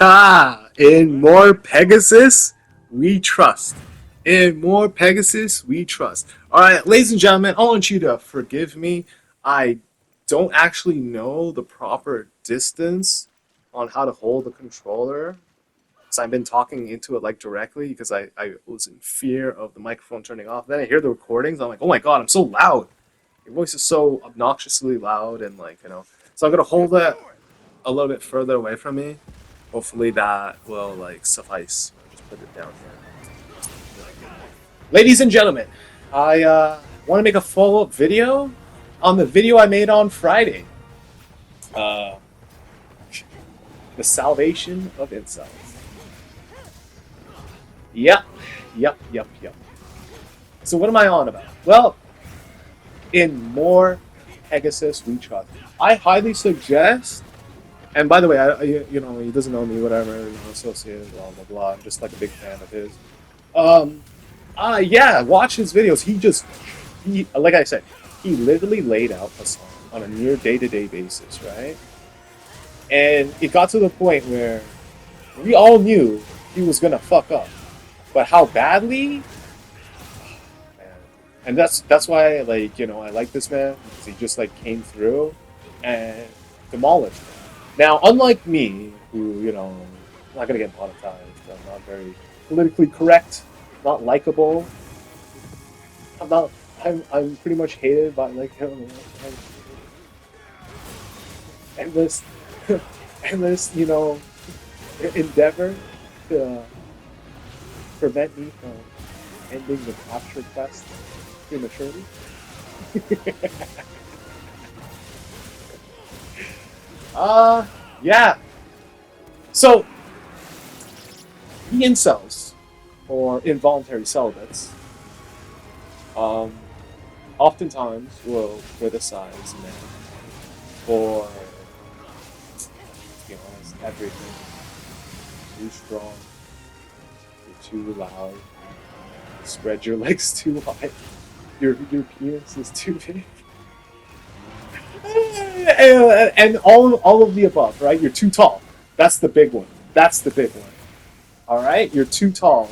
Ha! In more Pegasus, we trust. In more Pegasus, we trust. Alright, ladies and gentlemen, I want you to forgive me. I don't actually know the proper distance on how to hold the controller. So I've been talking into it like directly because I was in fear of the microphone turning off. Then I hear the recordings. I'm like, oh my god, I'm so loud. Your voice is so obnoxiously loud and So I'm gonna hold it a little bit further away from me. Hopefully that will suffice. Just put it down here. Ladies and gentlemen, I want to make a follow-up video on the video I made on Friday. Uh, the salvation of incels. Yep. So what am I on about? Well, in more Pegasus we trust. I highly suggest. And by the way, he doesn't know me, whatever, associated, blah blah blah. I'm just like a big fan of his. Yeah, watch his videos. He like I said, he literally laid out a song on a near day-to-day basis, right? And it got to the point where we all knew he was gonna fuck up, but how badly? Man. And that's why, I like this man because he just came through and demolished him. Now, unlike me, who, I'm not going to get monetized, I'm not very politically correct, not likable, I'm pretty much hated by, endless, endless, endeavor to prevent me from ending the capture quest prematurely. Yeah. So, the incels, or involuntary celibates, oftentimes will criticize men for, to be honest, everything. Too strong, you're too loud, you spread your legs too wide, your penis is too big. And all of the above, right? You're too tall. That's the big one. All right, you're too tall.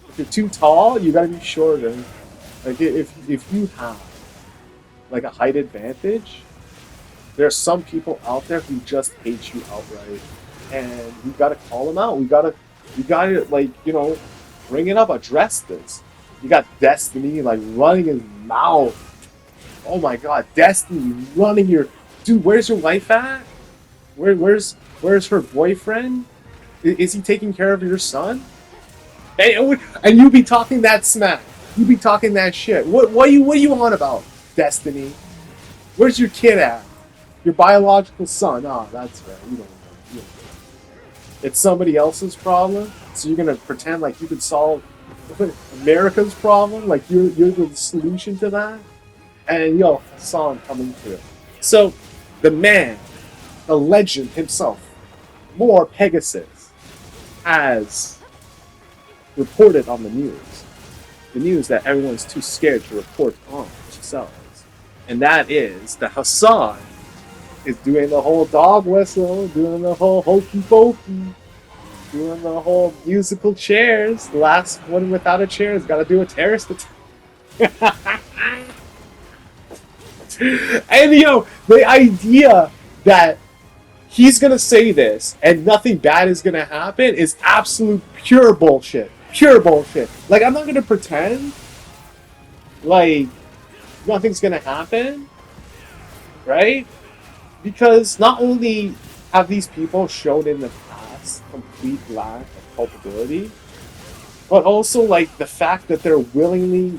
If you're too tall, you gotta be shorter. If you have a height advantage, there are some people out there who just hate you outright, and we gotta call them out. We gotta bring it up, address this. You got Destiny running his mouth. Oh my god, Destiny running your... Dude, where's your wife at? Where's her boyfriend? Is he taking care of your son? And you be talking that smack. You be talking that shit. What are you on about, Destiny? Where's your kid at? Your biological son. Ah, that's right. You don't know. It's somebody else's problem, so you're gonna pretend like you could solve America's problem? Like you're the solution to that? And Hassan coming through. So, the man, the legend himself, more Pegasus, has reported on the news that everyone's too scared to report on themselves. And that is that Hassan is doing the whole dog whistle, doing the whole hokey pokey, doing the whole musical chairs. The last one without a chair has got to do a terrorist attack. And the idea that he's gonna say this and nothing bad is gonna happen is absolute pure bullshit. Pure bullshit. I'm not gonna pretend nothing's gonna happen, right? Because not only have these people shown in the past complete lack of culpability, but also the fact that they're willingly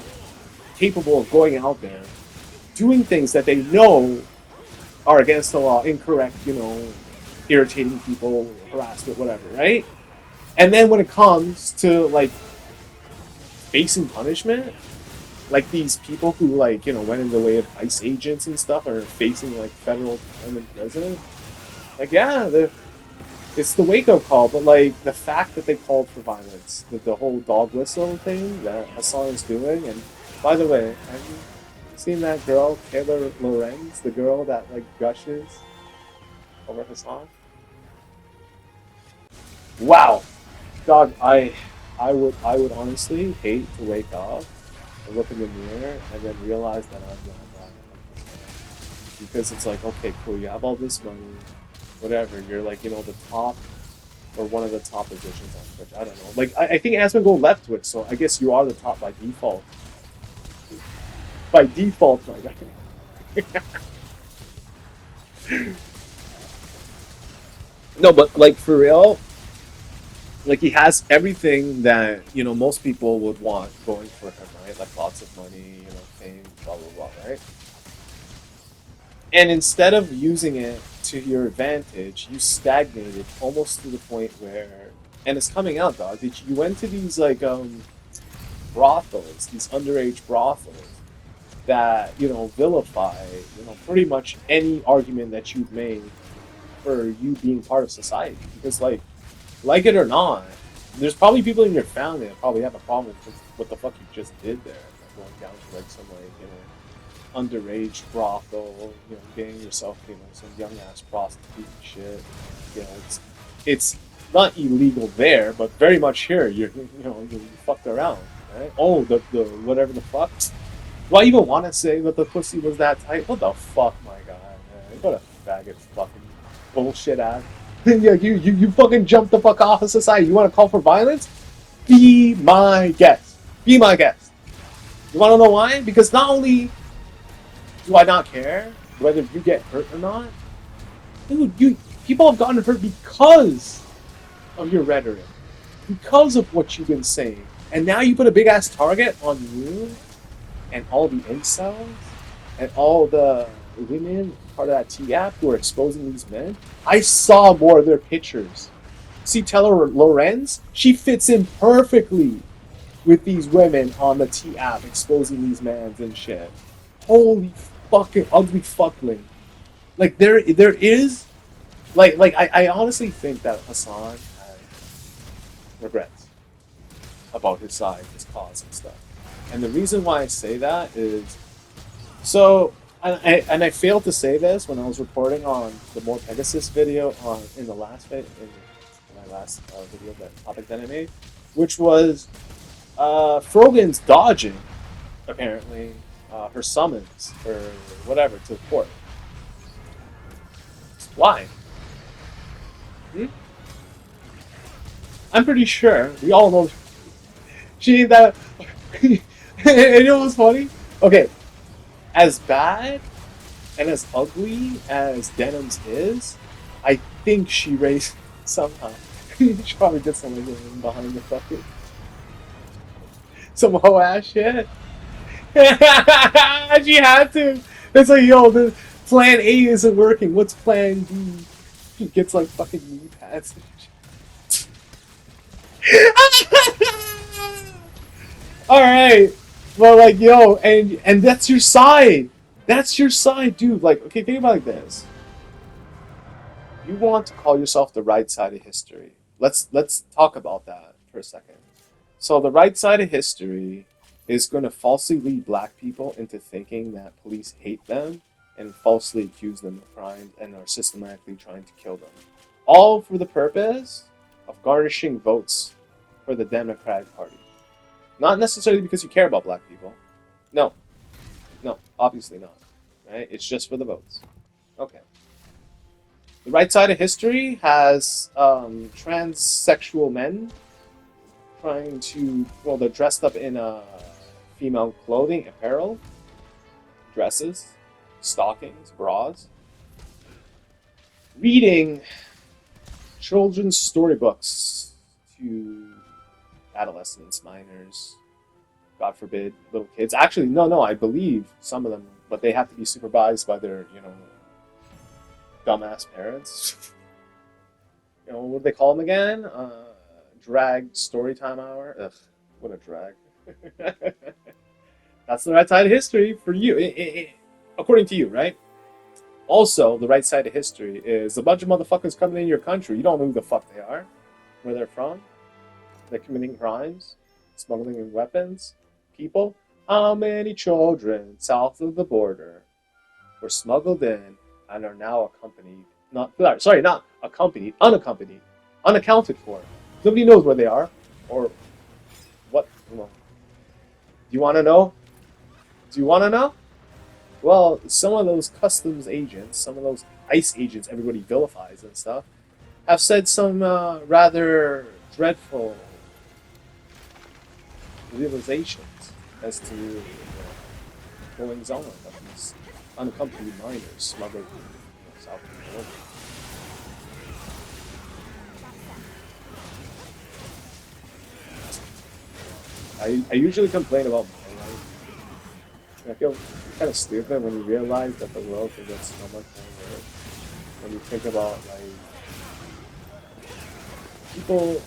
capable of going out there doing things that they know are against the law, incorrect, irritating people, harassment, whatever, right? And then when it comes to facing punishment, these people who went in the way of ICE agents and stuff are facing federal time in prison. It's the wake-up call, but the fact that they called for violence, the whole dog whistle thing that Hassan is doing, and by the way, have you seen that girl, Taylor Lorenz, the girl that gushes over Hassan? Wow, dog. I would honestly hate to wake up and look in the mirror and then realize that I'm not black. Because it's like, okay, cool, you have all this money, whatever. You're like, the top or one of the top positions on Twitch. I don't know. Like, I think Asmongold left Twitch, so I guess you are the top by default. By default, my guy. No, but like for real, like he has everything that most people would want going for him, right? Like lots of money, fame, blah blah blah, right? And instead of using it to your advantage, you stagnated almost to the point where, and it's coming out, dog. You went to these like brothels, these underage brothels that vilify pretty much any argument that you've made for you being part of society. Because like it or not, there's probably people in your family that probably have a problem with what the fuck you just did there, like going down to like some underage brothel, getting yourself, some young ass prostitute and shit. It's not illegal there, but very much here. You fucked around, right? Oh, the whatever the fuck. Do I even want to say that the pussy was that tight? What the fuck, my god, man? What a faggot fucking bullshit ass. Yeah, you fucking jumped the fuck off of society. You want to call for violence? Be my guest. Be my guest. You want to know why? Because not only do I not care whether you get hurt or not, dude, people have gotten hurt because of your rhetoric, because of what you've been saying, and now you put a big ass target on you and all the incels and all the women part of that T-app who are exposing these men. I saw more of their pictures. See Taylor Lorenz? She fits in perfectly with these women on the T-app exposing these mans and shit. Holy fucking ugly fuckling. Like there is I honestly think that Hassan has regrets about his side, his cause and stuff. And the reason why I say that is so and I failed to say this when I was reporting on the More Pegasus video in the last in my last video, that topic that I made, which was Frogan's dodging apparently her summons or whatever to the court. Why? Hmm? I'm pretty sure we all know she ain't that. And you know what's funny? Okay, as bad and as ugly as Denim's is, I think she raised somehow. She probably did something behind the fucking some hoe ass shit. She had to. It's like, yo, the plan A isn't working. What's plan B? He gets like fucking knee pads. All right, well, like, yo, and that's your side. That's your side, dude. Like, okay, think about it like this. You want to call yourself the right side of history. Let's talk about that for a second. So the right side of history is going to falsely lead black people into thinking that police hate them and falsely accuse them of crimes and are systematically trying to kill them. All for the purpose of garnishing votes for the Democratic Party. Not necessarily because you care about black people. No. No, obviously not. Right? It's just for the votes. Okay. The right side of history has transsexual men trying to, well, they're dressed up in female clothing, apparel, dresses, stockings, bras, reading children's storybooks to adolescents, minors, God forbid, little kids. Actually, no, I believe some of them, but they have to be supervised by their, dumbass parents. What do they call them again? Drag story time hour. Ugh, what a drag. That's the right side of history for you, according to you, right? Also, the right side of history is a bunch of motherfuckers coming in your country. You don't know who the fuck they are, where they're from. They're committing crimes, smuggling in weapons, people. How many children south of the border were smuggled in and are now accompanied, not accompanied, unaccompanied unaccounted for. Nobody knows where they are, or what. You know. Do you want to know? Do you want to know? Well, some of those customs agents, some of those ICE agents everybody vilifies and stuff, have said some rather dreadful realizations as to the goings on of these unaccompanied minors smuggled south of the border. I usually complain about my life. I feel kind of stupid when you realize that the world can get so much more worse. When you think about like people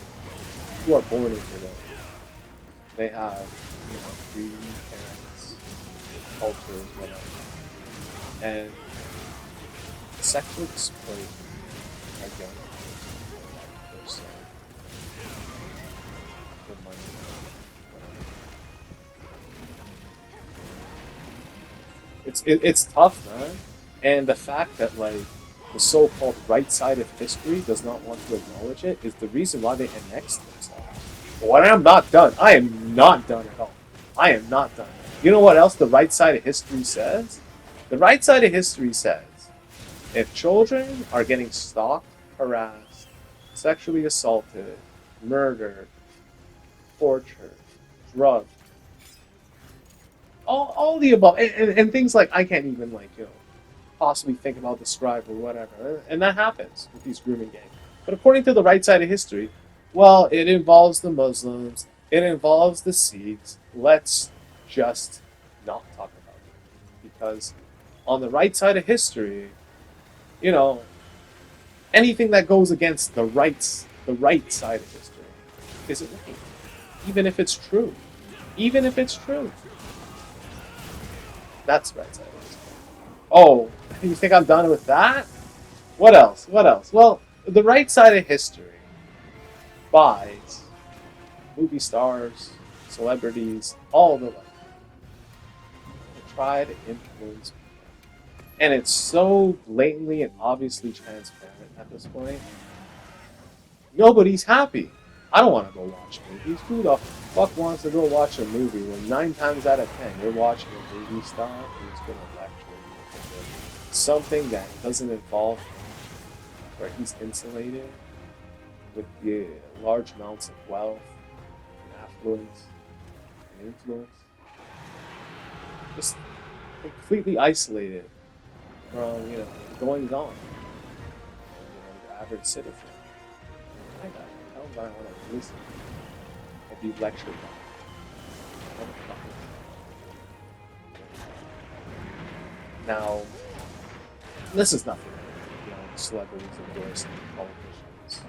who are born into them, they have free parents, cultures, whatever, and sexual exploit again. It's tough, man. And the fact that like the so-called right side of history does not want to acknowledge it is the reason why they annexed themselves. But I'm not done. I am not done at all. I am not done. You know what else the right side of history says? The right side of history says if children are getting stalked, harassed, sexually assaulted, murdered, tortured, drugged, all the above, and things like I can't even possibly think about, describe, or whatever, and that happens with these grooming gangs. But according to the right side of history, well, it involves the Muslims, it involves the Sikhs. Let's just not talk about it, because on the right side of history, anything that goes against the right side of history isn't right, even if it's true, even if it's true. That's right side of history. Oh, you think I'm done with that? What else? What else? Well, the right side of history buys movie stars, celebrities, all the like. They try to influence people. And it's so blatantly and obviously transparent at this point. Nobody's happy. I don't want to go watch movies. Who the fuck wants to go watch a movie when 9 times out of 10 you're watching a movie star who's going to lecture you about something that doesn't involve him, where he's insulated with the large amounts of wealth and affluence and influence, just completely isolated from the goings on, the average citizen. I don't want to listen and be lectured by. Now, this is nothing. Celebrities endorsing politicians.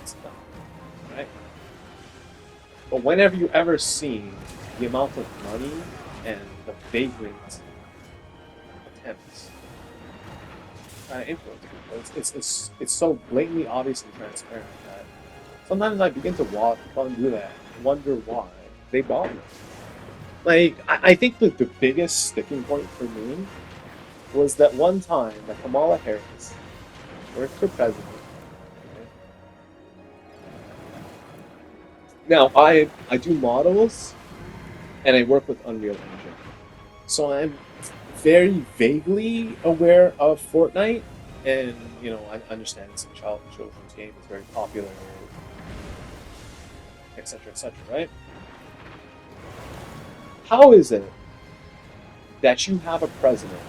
It's nothing, right? But whenever you ever seen the amount of money and the vagrant attempts trying to influence people, it's so blatantly obvious and transparent that sometimes I begin to wonder why they bother. Like, I think that the biggest sticking point for me was that one time that Kamala Harris worked for president. Okay? Now, I do models, and I work with Unreal Engine. So I'm very vaguely aware of Fortnite, and, I understand it's a children's game, it's very popular, etc., right? How is it that you have a president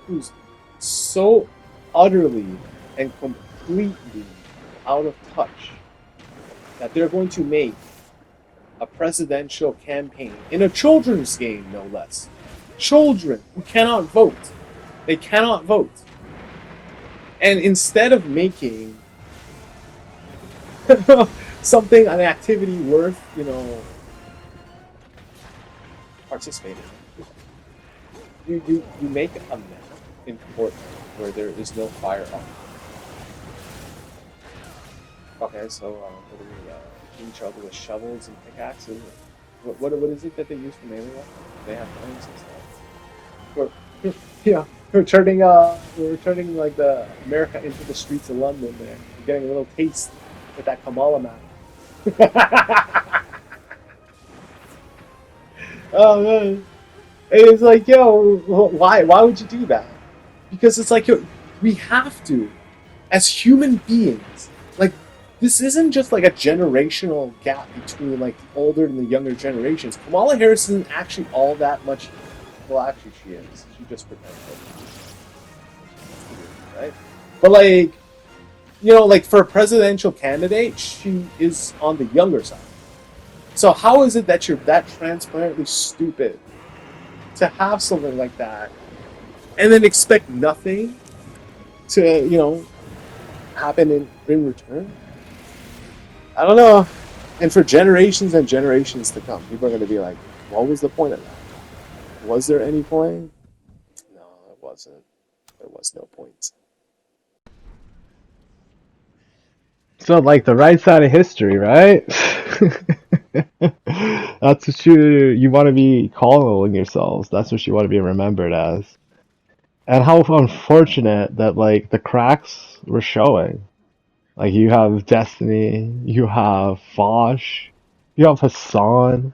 who's so utterly and completely out of touch that they're going to make a presidential campaign in a children's game, no less? Children who cannot vote. They cannot vote. And instead of making something, an activity worth, participating in, you make a map in Fortnite where there is no firearm. Okay, so what do we each other with shovels and pickaxes? What is it that they use for melee weapons? They have guns and stuff. We're turning like the America into the streets of London there. You're getting a little taste with that Kamala man. Oh man, it's like, yo, why? Why would you do that? Because it's like, yo, we have to, as human beings. Like, this isn't just like a generational gap between like the older and the younger generations. Kamala Harris isn't actually all that much. Well, actually, she is. She just pretends that, right? But like, like for a presidential candidate, she is on the younger side. So how is it that you're that transparently stupid to have something like that and then expect nothing to, happen in return? I don't know. And for generations and generations to come, people are going to be like, what was the point of that? Was there any point? No, it wasn't. There was no point. So like the right side of history, right? That's what you want to be calling yourselves. That's what you want to be remembered as. And how unfortunate that like the cracks were showing. Like you have Destiny, you have Fosh, you have Hassan,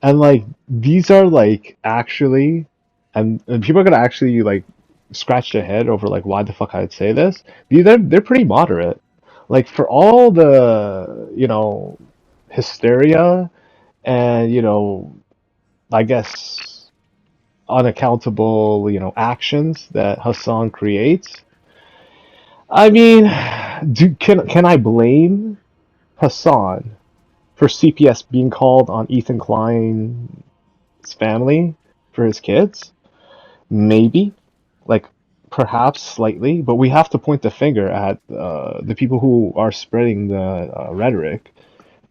and like these are like actually, and people are gonna actually like scratch their head over like why the fuck I'd say this. They're pretty moderate. Like for all the hysteria and I guess unaccountable actions that Hassan creates. I mean, can I blame Hassan for CPS being called on Ethan Klein's family for his kids? Maybe, like perhaps slightly, but we have to point the finger at the people who are spreading the rhetoric,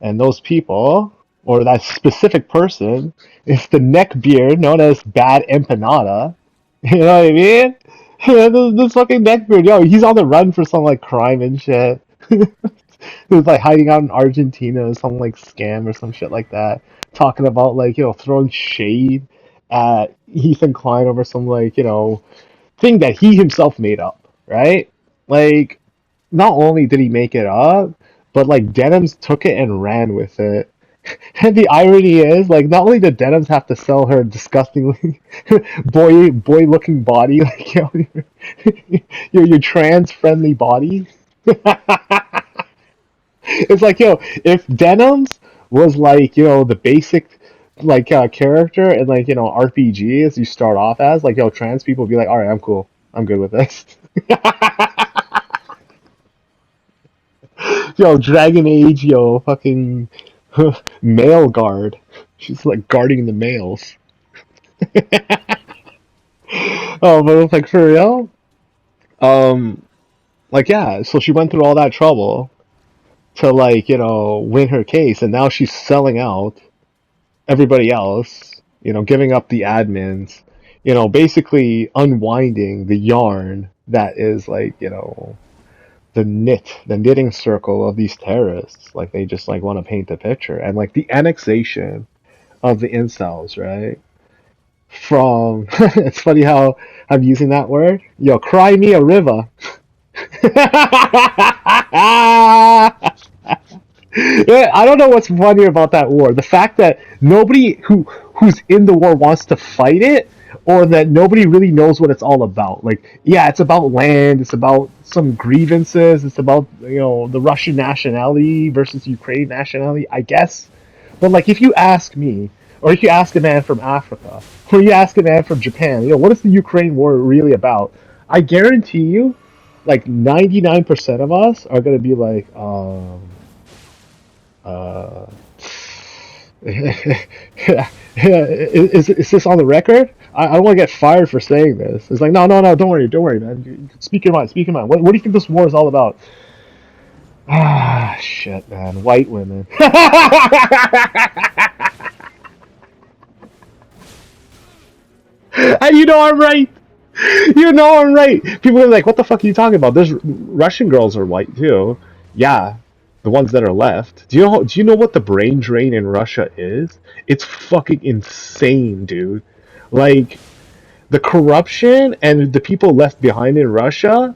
and those people, or that specific person, is the neckbeard known as Bad Empanada. You know what I mean? Yeah, this fucking neckbeard, yo, he's on the run for some like crime and shit. He was like hiding out in Argentina or some like scam or some shit like that, talking about like throwing shade at Ethan Klein over some like thing that he himself made up, right? Like, not only did he make it up, but like Denims took it and ran with it. And the irony is, like, not only did Denims have to sell her disgustingly boy looking body, like your trans friendly body. It's like, if Denims was like, the basic like character and like, RPG as you start off as, like, trans people would be like, all right, I'm cool. I'm good with this. Dragon Age, fucking male guard. She's like guarding the males. Oh, but it's like for real. Um, like yeah. So she went through all that trouble to like win her case, and now she's selling out everybody else. Giving up the admins. Basically unwinding the yarn that is like the knitting circle of these terrorists. Like they just like want to paint the picture, and like the annexation of the incels, right? From it's funny how I'm using that word. Yo, cry me a river. Yeah, I don't know what's funnier about that war. The fact that nobody who's in the war wants to fight it, or that nobody really knows what it's all about. Like, yeah, it's about land, it's about some grievances, it's about the Russian nationality versus Ukraine nationality, I guess. But like, if you ask me, or if you ask a man from Africa, or you ask a man from Japan, what is the Ukraine war really about? I guarantee you, like 99% of us are gonna be like, uh, is this on the record? I don't want to get fired for saying this. It's like, no, no, no, don't worry, man. You speak your mind, speak your mind. What do you think this war is all about? Ah, shit, man. White women. And I'm right. I'm right. People are like, what the fuck are you talking about? There's Russian girls are white too. Yeah, the ones that are left. Do you know what the brain drain in Russia is? It's fucking insane, dude. Like the corruption and the people left behind in Russia,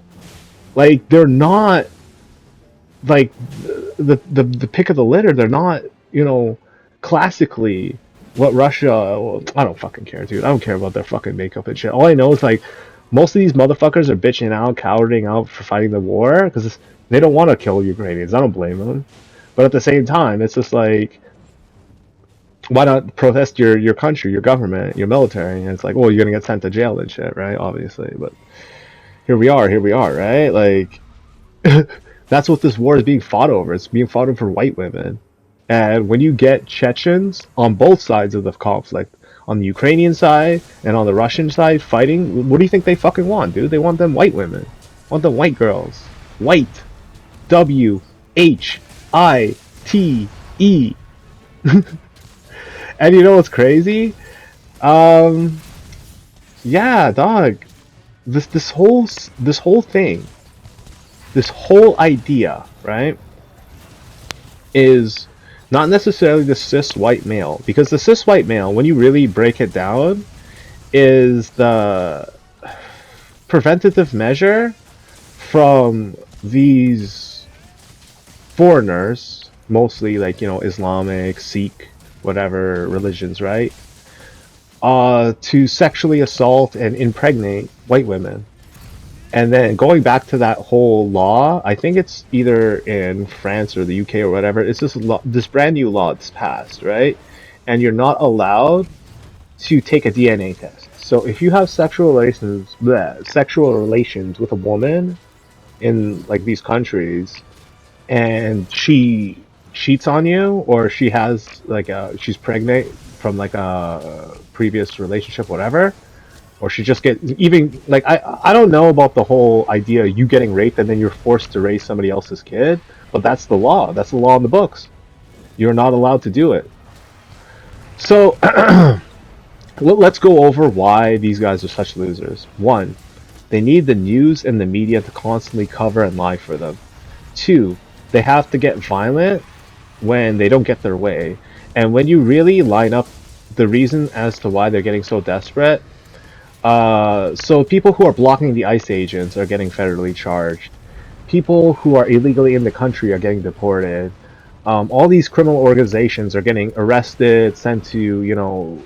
like they're not like the pick of the litter. They're not, you know, classically what Russia. Well, I don't fucking care, dude. I don't care about their fucking makeup and shit. All I know is like most of these motherfuckers are bitching out, cowarding out for fighting the war because they don't want to kill Ukrainians. I don't blame them, but at the same time, it's just like, why not protest your country, your government, your military? And it's like, well, you're gonna get sent to jail and shit, right? Obviously, but here we are, right? Like, that's what this war is being fought over. It's being fought over for white women. And when you get Chechens on both sides of the conflict, on the Ukrainian side and on the Russian side fighting, what do you think they fucking want, dude? They want them white women. Want them white girls. White. WHITE. And you know what's crazy? Um, yeah, dog. This whole thing, this whole idea, right, is not necessarily the cis white male, because the cis white male, when you really break it down, is the preventative measure from these foreigners, mostly like, you know, Islamic, Sikh, whatever religions, right? To sexually assault and impregnate white women. And then going back to that whole law, I think it's either in France or the UK or whatever. It's this brand new law that's passed, right? And you're not allowed to take a DNA test. So if you have sexual relations with a woman in like these countries, and she cheats on you, or she has like she's pregnant from like a previous relationship, whatever, or she just get even like I don't know about the whole idea of you getting raped and then you're forced to raise somebody else's kid, but that's the law. That's the law in the books. You're not allowed to do it. So let's go over why these guys are such losers. One, they need the news and the media to constantly cover and lie for them. Two, they have to get violent when they don't get their way. And when you really line up the reason as to why they're getting so desperate, so people who are blocking the ICE agents are getting federally charged. People who are illegally in the country are getting deported. All these criminal organizations are getting arrested, sent to, you know,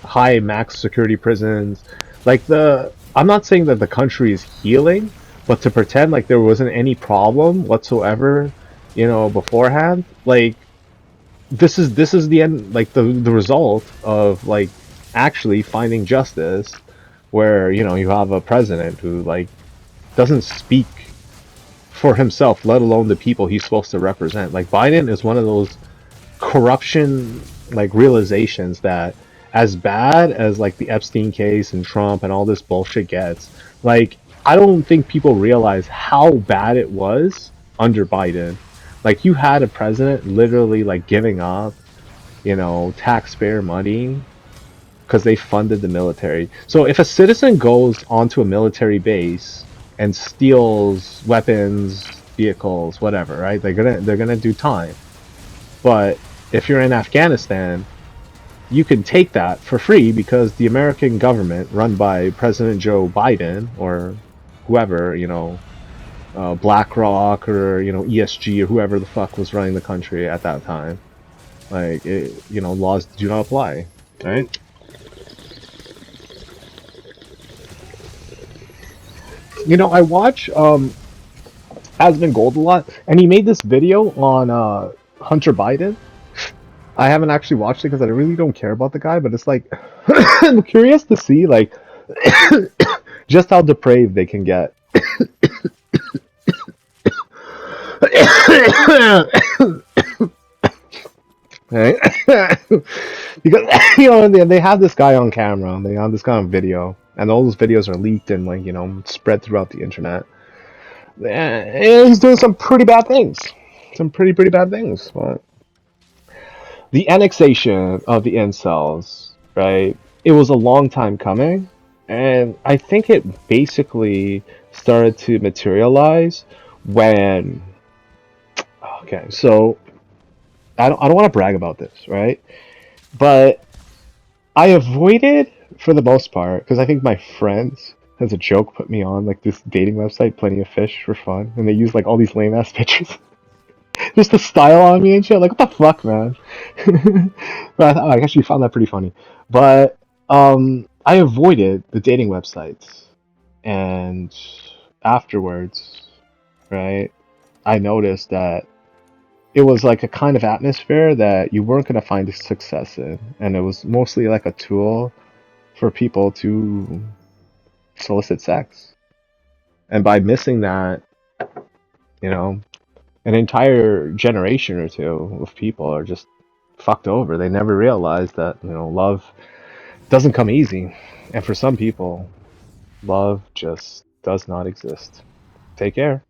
high max security prisons. Like I'm not saying that the country is healing, but to pretend like there wasn't any problem whatsoever, you know, beforehand, like this is the end, like the result of like actually finding justice, where, you know, you have a president who like doesn't speak for himself, let alone the people he's supposed to represent. Like Biden is one of those corruption like realizations that, as bad as like the Epstein case and Trump and all this bullshit gets, like I don't think people realize how bad it was under Biden. Like you had a president literally like giving up, you know, taxpayer money because they funded the military. So if a citizen goes onto a military base and steals weapons, vehicles, whatever, right? They're gonna do time. But if you're in Afghanistan, you can take that for free because the American government, run by President Joe Biden or whoever, you know, BlackRock or, you know, ESG or whoever the fuck was running the country at that time, like you know, laws do not apply, right? You know, I watch Asmon Gold a lot, and he made this video on Hunter Biden. I haven't actually watched it because I really don't care about the guy, but it's like I'm curious to see like just how depraved they can get. Right? Because you know they have this guy on camera, they have this kind of video, and all those videos are leaked and like, you know, spread throughout the internet. And he's doing some pretty bad things, some pretty bad things. But the annexation of the incels, right? It was a long time coming, and I think it basically started to materialize when. Okay, so I don't want to brag about this, right? But I avoided, for the most part, because I think my friends, as a joke, put me on like this dating website, Plenty of Fish, for fun, and they use like all these lame ass pictures. just the style on me and shit. Like, what the fuck, man? But I actually found that pretty funny. But I avoided the dating websites, and afterwards, right, I noticed that it was like a kind of atmosphere that you weren't gonna find success in, and it was mostly like a tool for people to solicit sex. And by missing that, you know, an entire generation or two of people are just fucked over. They never realize that, love doesn't come easy. And for some people, love just does not exist. Take care.